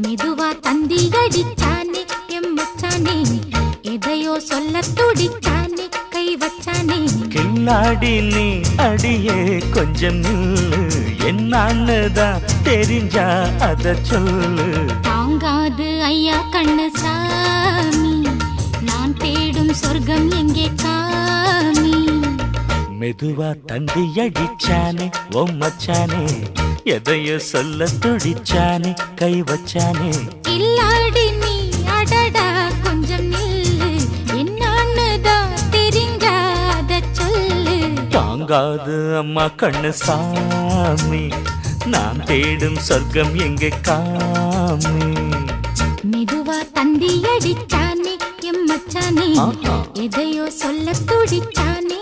மெதுவா தந்தி அடிச்சானே எம் மச்சானே எதையோ சொல்ல துடிச்சானே கை வச்சானே கில்லாடி நீ அடியே கொஞ்சம் நில்லு என்னான்னுதான் தெரிஞ்சா அத சொல்லு தாங்காது ஐயா கண்ணு சாமி நான் தேடும் சொர்க்கம் எங்கே காமி மெதுவா தந்தி அடிச்சானே ஓ மச்சானே எதையோ சொல்ல துடிச்சானே கை வச்சானே இல்லாடி நீ அடடா கொஞ்சம் நில்லு என்னான்னுதான் தெரிஞ்சாத சொல்லு தாங்காது அம்மா கண்ணு சாமி நான் தேடும் சொர்க்கம் எங்கே காமி மெதுவா தந்தி அடிச்சானே எம் மச்சானே எதையோ சொல்ல துடிச்சானே